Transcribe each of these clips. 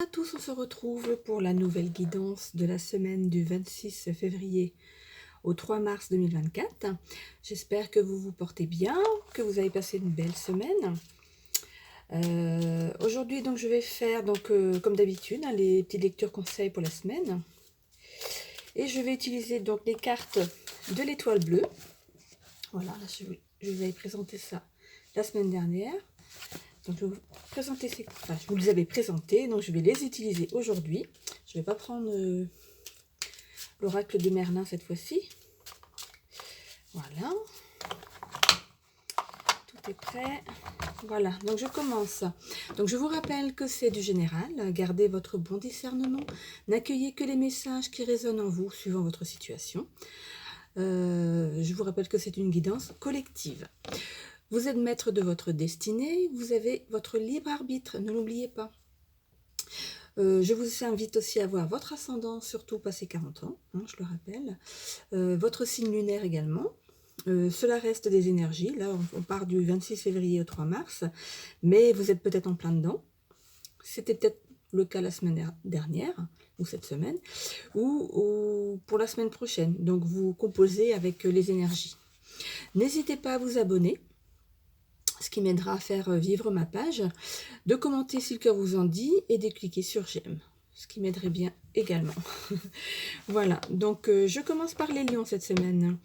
À tous, on se retrouve pour la nouvelle guidance de la semaine du 26 février au 3 mars 2024. J'espère que vous vous portez bien, que vous avez passé une belle semaine. Aujourd'hui, donc, je vais faire, comme d'habitude, les petites lectures conseils pour la semaine. Et je vais utiliser donc les cartes de l'étoile bleue. Voilà, là, je vous avais présenté ça la semaine dernière. Donc, je vais vous présenter je vous les avais présentées, donc je vais les utiliser aujourd'hui. Je ne vais pas prendre l'oracle de Merlin cette fois-ci. Voilà. Tout est prêt. Voilà, donc je commence. Donc je vous rappelle que c'est du général. Gardez votre bon discernement. N'accueillez que les messages qui résonnent en vous, suivant votre situation. Je vous rappelle que c'est une guidance collective. Vous êtes maître de votre destinée, vous avez votre libre arbitre, ne l'oubliez pas. Je vous invite aussi à voir votre ascendant, surtout passé 40 ans, hein, je le rappelle. Votre signe lunaire également. Cela reste des énergies, là on part du 26 février au 3 mars, mais vous êtes peut-être en plein dedans. C'était peut-être le cas la semaine dernière, ou cette semaine, ou pour la semaine prochaine. Donc vous composez avec les énergies. N'hésitez pas à vous abonner, ce qui m'aidera à faire vivre ma page, de commenter si le cœur vous en dit et de cliquer sur j'aime, ce qui m'aiderait bien également. Voilà, donc je commence par les lions cette semaine.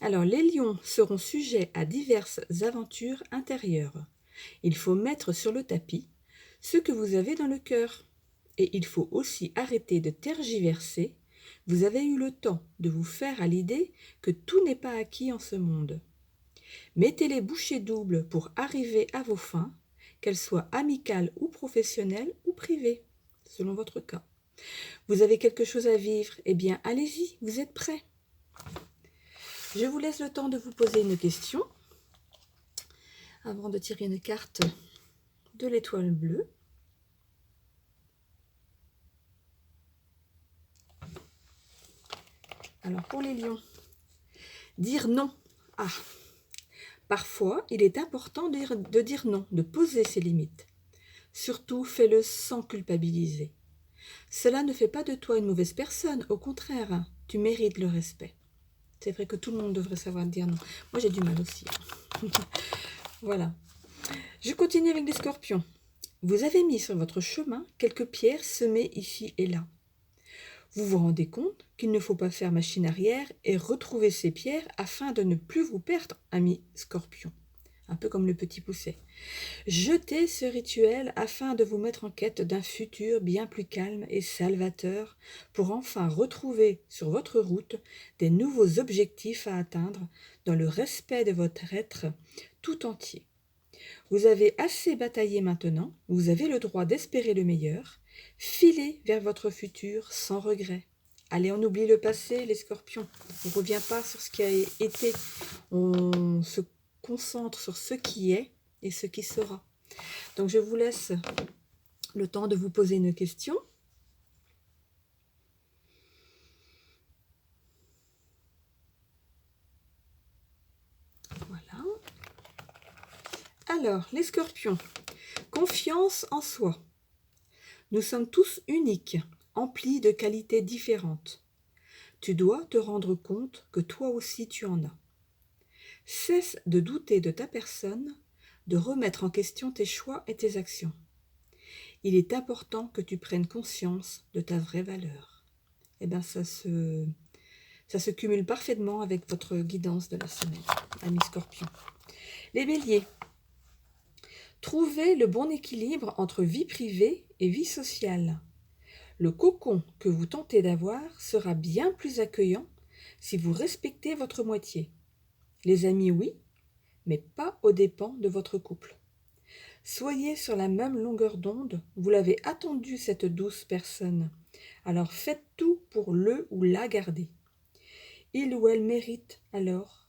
Alors, les lions seront sujets à diverses aventures intérieures. Il faut mettre sur le tapis ce que vous avez dans le cœur. Et il faut aussi arrêter de tergiverser. Vous avez eu le temps de vous faire à l'idée que tout n'est pas acquis en ce monde. Mettez les bouchées doubles pour arriver à vos fins, qu'elles soient amicales ou professionnelles ou privées, selon votre cas. Vous avez quelque chose à vivre, eh bien allez-y, vous êtes prêts. Je vous laisse le temps de vous poser une question avant de tirer une carte de l'étoile bleue. Alors pour les lions, dire non. Ah, parfois il est important de dire non, de poser ses limites. Surtout fais-le sans culpabiliser. Cela ne fait pas de toi une mauvaise personne, au contraire, tu mérites le respect. C'est vrai que tout le monde devrait savoir dire non. Moi j'ai du mal aussi. Voilà. Je continue avec les scorpions. Vous avez mis sur votre chemin quelques pierres semées ici et là. Vous vous rendez compte qu'il ne faut pas faire machine arrière et retrouver ces pierres afin de ne plus vous perdre, ami Scorpion. Un peu comme le petit pousset. Jetez ce rituel afin de vous mettre en quête d'un futur bien plus calme et salvateur pour enfin retrouver sur votre route des nouveaux objectifs à atteindre dans le respect de votre être tout entier. Vous avez assez bataillé maintenant, vous avez le droit d'espérer le meilleur. Filez vers votre futur sans regret. Allez, on oublie le passé, les scorpions. On ne revient pas sur ce qui a été. On se concentre sur ce qui est et ce qui sera. Donc je vous laisse le temps de vous poser une question. Voilà. Alors, les scorpions. Confiance en soi. Nous sommes tous uniques, emplis de qualités différentes. Tu dois te rendre compte que toi aussi tu en as. Cesse de douter de ta personne, de remettre en question tes choix et tes actions. Il est important que tu prennes conscience de ta vraie valeur. Eh bien, ça se cumule parfaitement avec votre guidance de la semaine, ami Scorpion. Les béliers. Trouvez le bon équilibre entre vie privée et vie sociale. Le cocon que vous tentez d'avoir sera bien plus accueillant si vous respectez votre moitié. Les amis, oui, mais pas aux dépens de votre couple. Soyez sur la même longueur d'onde, vous l'avez attendu cette douce personne. Alors faites tout pour le ou la garder. Il ou elle mérite alors.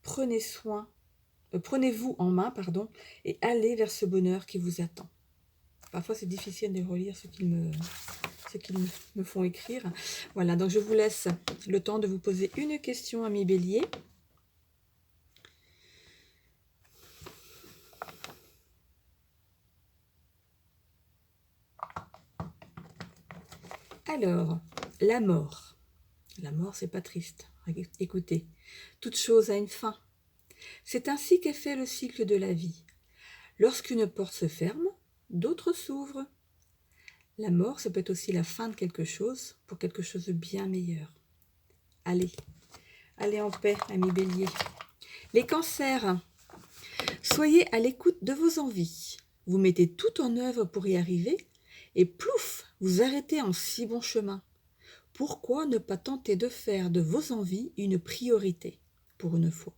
Prenez-vous en main, et allez vers ce bonheur qui vous attend. Parfois c'est difficile de relire ce qu'ils me font écrire. Voilà, donc je vous laisse le temps de vous poser une question, ami Bélier. Alors, la mort. La mort, c'est pas triste. Écoutez, toute chose a une fin. C'est ainsi qu'est fait le cycle de la vie. Lorsqu'une porte se ferme, d'autres s'ouvrent. La mort, ça peut être aussi la fin de quelque chose pour quelque chose de bien meilleur. Allez, allez en paix, amis béliers. Les cancers, soyez à l'écoute de vos envies. Vous mettez tout en œuvre pour y arriver et plouf, vous arrêtez en si bon chemin. Pourquoi ne pas tenter de faire de vos envies une priorité, pour une fois?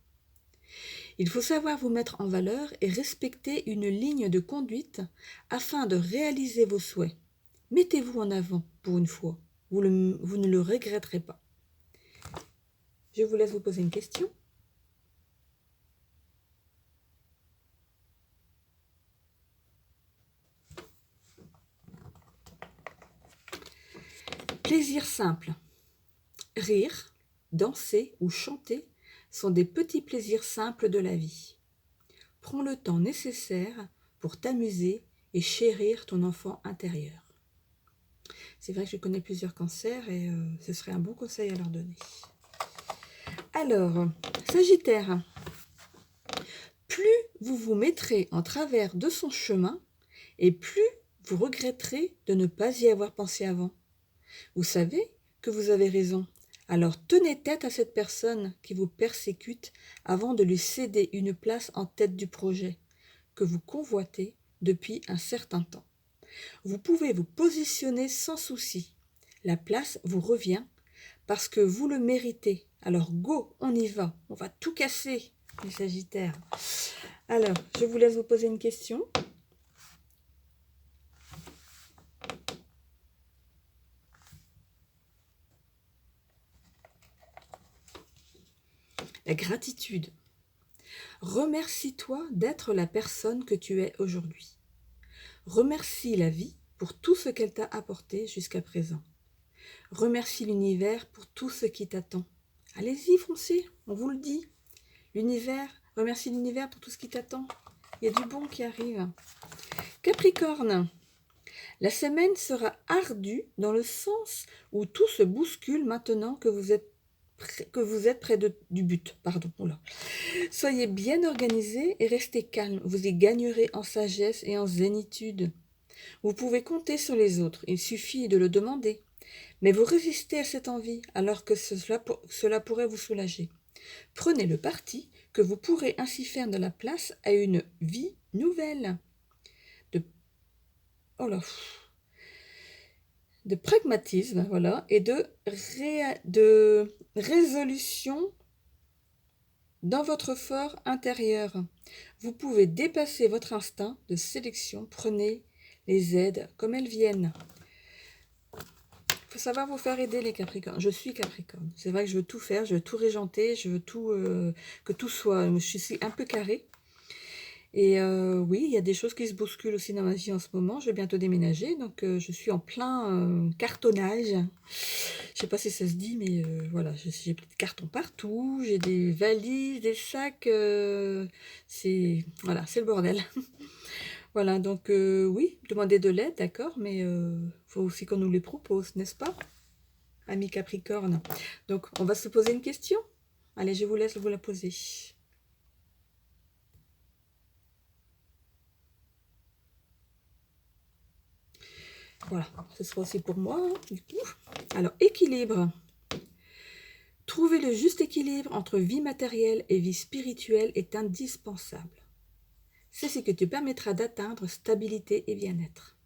Il faut savoir vous mettre en valeur et respecter une ligne de conduite afin de réaliser vos souhaits. Mettez-vous en avant pour une fois, vous ne le regretterez pas. Je vous laisse vous poser une question. Plaisir simple. Rire, danser ou chanter sont des petits plaisirs simples de la vie. Prends le temps nécessaire pour t'amuser et chérir ton enfant intérieur. C'est vrai que je connais plusieurs cancers et ce serait un bon conseil à leur donner. Alors, Sagittaire, plus vous vous mettrez en travers de son chemin et plus vous regretterez de ne pas y avoir pensé avant. Vous savez que vous avez raison. Alors tenez tête à cette personne qui vous persécute avant de lui céder une place en tête du projet que vous convoitez depuis un certain temps. Vous pouvez vous positionner sans souci. La place vous revient parce que vous le méritez. Alors go, on y va. On va tout casser, les Sagittaires. Alors, je vous laisse vous poser une question. La gratitude. Remercie-toi d'être la personne que tu es aujourd'hui. Remercie la vie pour tout ce qu'elle t'a apporté jusqu'à présent. Remercie l'univers pour tout ce qui t'attend. Allez-y, foncez, on vous le dit. L'univers, remercie l'univers pour tout ce qui t'attend. Il y a du bon qui arrive. Capricorne, la semaine sera ardue dans le sens où tout se bouscule maintenant que vous êtes près du but. Soyez bien organisé et restez calme. Vous y gagnerez en sagesse et en zénitude. Vous pouvez compter sur les autres, il suffit de le demander. Mais vous résistez à cette envie alors que cela pourrait vous soulager. Prenez le parti que vous pourrez ainsi faire de la place à une vie nouvelle. De pragmatisme, voilà, et de résolution dans votre fort intérieur. Vous pouvez dépasser votre instinct de sélection. Prenez les aides comme elles viennent. Il faut savoir vous faire aider, les Capricornes. Je suis Capricorne. C'est vrai que je veux tout faire, je veux tout régenter, je veux tout que tout soit... Je suis un peu carrée. Et oui, il y a des choses qui se bousculent aussi dans ma vie en ce moment. Je vais bientôt déménager, donc je suis en plein cartonnage. Je ne sais pas si ça se dit, mais voilà, j'ai des cartons partout, j'ai des valises, des sacs. Voilà, c'est le bordel. Voilà, donc oui, demander de l'aide, d'accord, mais il faut aussi qu'on nous les propose, n'est-ce pas, amis Capricorne? Donc, on va se poser une question. Allez, je vous laisse vous la poser. Voilà, ce sera aussi pour moi, hein, du coup. Alors, équilibre. Trouver le juste équilibre entre vie matérielle et vie spirituelle est indispensable. C'est ce que te permettra d'atteindre stabilité et bien-être.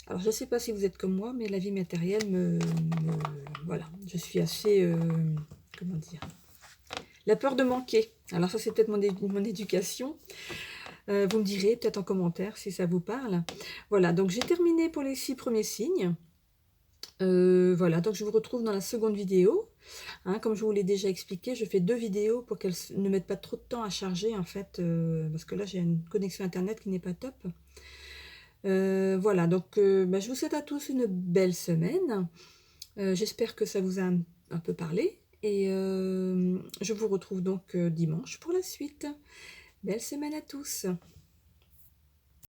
Alors, je ne sais pas si vous êtes comme moi, mais la vie matérielle voilà, je suis assez... comment dire, la peur de manquer. Alors ça, c'est peut-être mon éducation. Vous me direz peut-être en commentaire si ça vous parle. Voilà, donc j'ai terminé pour les 6 premiers signes. Voilà, donc je vous retrouve dans la seconde vidéo. Hein, comme je vous l'ai déjà expliqué, je fais 2 vidéos pour qu'elles ne mettent pas trop de temps à charger, en fait, parce que là, j'ai une connexion Internet qui n'est pas top. Voilà, donc je vous souhaite à tous une belle semaine. J'espère que ça vous a un peu parlé. Et je vous retrouve donc dimanche pour la suite. Belle semaine à tous.